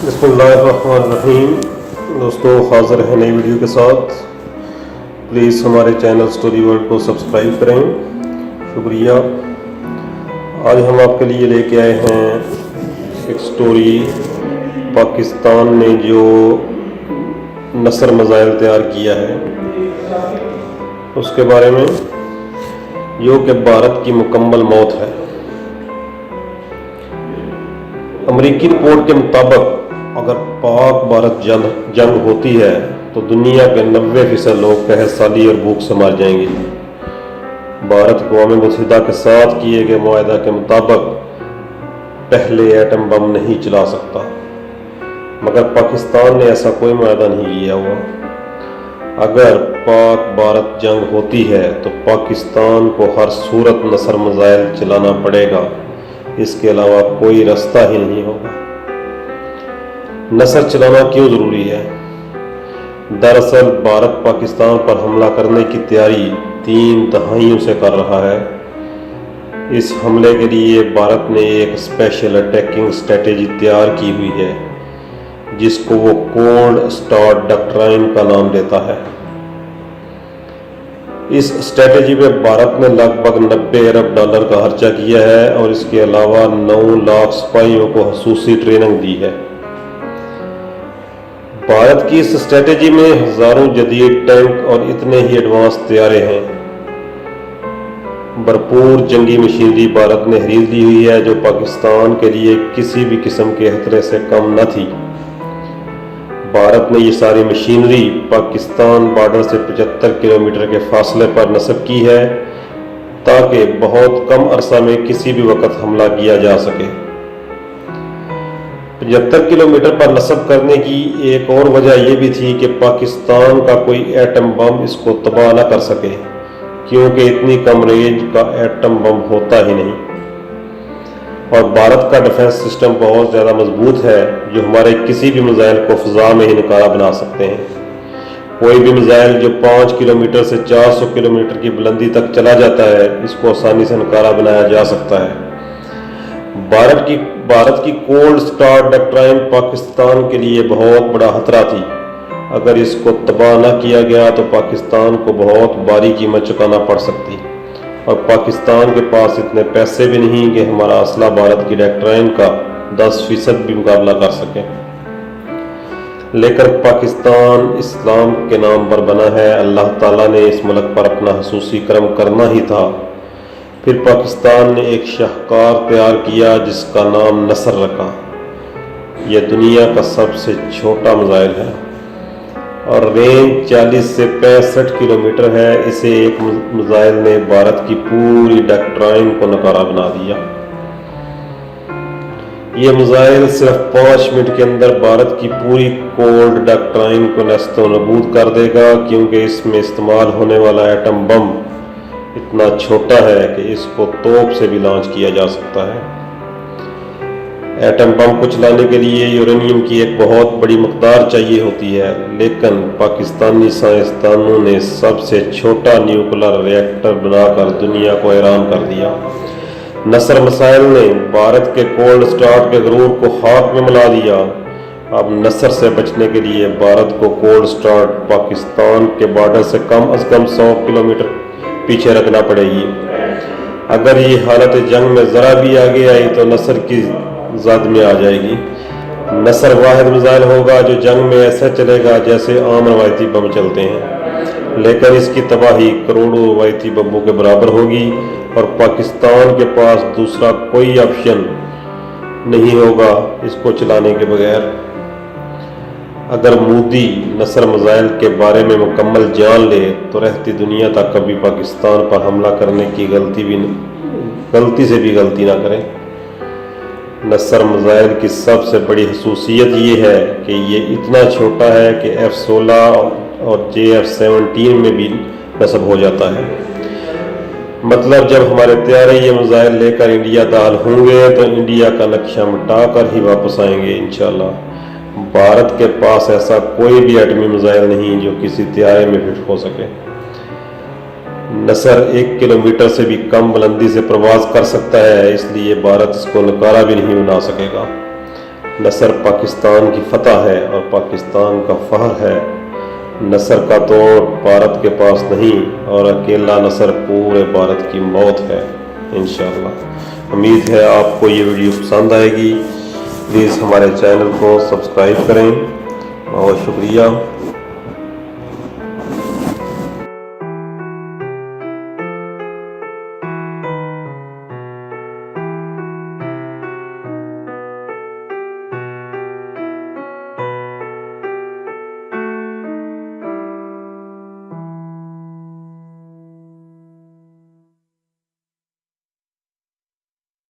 बिस्मिल्लाहिर्रहमानिर्रहीम। दोस्तों हाज़िर हैं नई वीडियो के साथ। प्लीज़ हमारे चैनल स्टोरी वर्ल्ड को सब्सक्राइब करें, शुक्रिया। आज हम आपके लिए लेके आए हैं एक स्टोरी, पाकिस्तान ने जो नसर मिसाइल तैयार किया है उसके बारे में, जो कि भारत की मुकम्मल मौत है। अमेरिकी रिपोर्ट के मुताबिक अगर पाक भारत जंग होती है तो दुनिया के 90% लोग कहत साली और भूख से मर जाएंगे। भारत अक़वाम मुत्तहिदा के साथ किए गए मुआहदा के मुताबिक पहले एटम बम नहीं चला सकता, मगर पाकिस्तान ने ऐसा कोई मुआहदा नहीं किया हुआ। अगर पाक भारत जंग होती है तो पाकिस्तान को हर सूरत नसर मिसाइल चलाना पड़ेगा, इसके अलावा कोई रास्ता ही नहीं होगा। नसर चलाना क्यों ज़रूरी है? दरअसल भारत पाकिस्तान पर हमला करने की तैयारी 3 दहाइयों से कर रहा है। इस हमले के लिए भारत ने एक स्पेशल अटैकिंग स्ट्रेटेजी तैयार की हुई है, जिसको वो कोल्ड स्टार्ट डॉक्ट्राइन का नाम देता है। इस स्ट्रेटेजी में भारत ने लगभग 90 अरब डॉलर का खर्चा किया है और इसके अलावा 9 लाख सिपाहियों को खसूसी ट्रेनिंग दी है। भारत की इस स्ट्रेटेजी में हजारों जदीद टैंक और इतने ही एडवांस तैयारे हैं। भरपूर जंगी मशीनरी भारत ने खरीद ली हुई है, जो पाकिस्तान के लिए किसी भी किस्म के खतरे से कम न थी। भारत ने ये सारी मशीनरी पाकिस्तान बॉर्डर से 75 किलोमीटर के फासले पर नस्ब की है, ताकि बहुत कम अरसा में किसी भी वक्त हमला किया जा सके। 75 किलोमीटर पर नस्ब करने की एक और वजह यह भी थी कि पाकिस्तान का कोई एटम बम इसको तबाह न कर सके, क्योंकि इतनी कम रेंज का एटम बम होता ही नहीं। और भारत का डिफेंस सिस्टम बहुत ज़्यादा मजबूत है, जो हमारे किसी भी मिसाइल को फ़ज़ा में ही नकारा बना सकते हैं। कोई भी मिसाइल जो 5 किलोमीटर से 400 किलोमीटर की बुलंदी तक चला जाता है, इसको आसानी से नकारा बनाया जा सकता है। भारत की कोल्ड स्टार्ट डॉक्ट्राइन पाकिस्तान के लिए बहुत बड़ा खतरा थी। अगर इसको तबाह न किया गया तो पाकिस्तान को बहुत भारी कीमत चुकाना पड़ सकती, और पाकिस्तान के पास इतने पैसे भी नहीं कि हमारा असला भारत की डॉक्ट्राइन का 10% भी मुकाबला कर सके। लेकिन पाकिस्तान इस्लाम के नाम पर बना है, अल्लाह ताला ने इस मुल्क पर अपना खसूसी करम करना ही था। फिर पाकिस्तान ने एक शाहकार तैयार किया जिसका नाम नसर रखा। यह दुनिया का सबसे छोटा मिसाइल है और रेंज 40 से 65 किलोमीटर है। इसे एक मिसाइल ने भारत की पूरी डॉक्ट्राइन को नकारा बना दिया। यह मिसाइल सिर्फ 5 मिनट के अंदर भारत की पूरी कोल्ड डॉक्ट्राइन को नस्तो नबूद कर देगा, क्योंकि इसमें इस्तेमाल होने वाला एटम बम इतना छोटा है कि इसको तोप से भी लॉन्च किया जा सकता है। एटम बम को चलाने के लिए यूरेनियम की एक बहुत बड़ी मकदार चाहिए होती है, लेकिन पाकिस्तानी साइंसदानों ने सबसे छोटा न्यूक्लियर रिएक्टर बनाकर दुनिया को हैरान कर दिया। नसर मिसाइल ने भारत के कोल्ड स्टार्ट के गरूर को खाक में मिला दिया। अब नसर से बचने के लिए भारत को कोल्ड स्टार्ट पाकिस्तान के बॉर्डर से कम अज कम 100 किलोमीटर पीछे रखना पड़ेगी। अगर ये हालत जंग में ज़रा भी आगे आई तो नसर की ज़द में आ जाएगी। नसर वाहिद मिसाइल होगा जो जंग में ऐसा चलेगा जैसे आम रवायती बम चलते हैं, लेकिन इसकी तबाही करोड़ों रवायती बमों के बराबर होगी और पाकिस्तान के पास दूसरा कोई ऑप्शन नहीं होगा इसको चलाने के बगैर। अगर मोदी नसर मिसाइल के बारे में मुकम्मल जान ले तो रहती दुनिया तक कभी पाकिस्तान पर हमला करने की गलती से भी गलती ना करें। नसर मिसाइल की सबसे बड़ी खसूसियत ये है कि ये इतना छोटा है कि F-16 और JF-17 में भी नस्ब हो जाता है। मतलब जब हमारे तैयारे ये मिसाइल लेकर इंडिया दाखिल होंगे तो इंडिया का नक्शा मिटा कर ही वापस आएंगे इंशाल्लाह। भारत के पास ऐसा कोई भी एटमी मिसाइल नहीं जो किसी तैयारे में फिट हो सके। नसर 1 किलोमीटर से भी कम बुलंदी से प्रवास कर सकता है, इसलिए भारत इसको नकारा भी नहीं बना सकेगा। نصر پاکستان کی فتح ہے اور پاکستان کا فخر ہے. نصر کا توڑ بھارت کے پاس نہیں اور اکیلا نصر پورے بھارت کی موت ہے انشاءاللہ. امید ہے آپ کو یہ ویڈیو پسند آئے گی. پلیز ہمارے چینل کو سبسکرائب کریں. بہت شکریہ.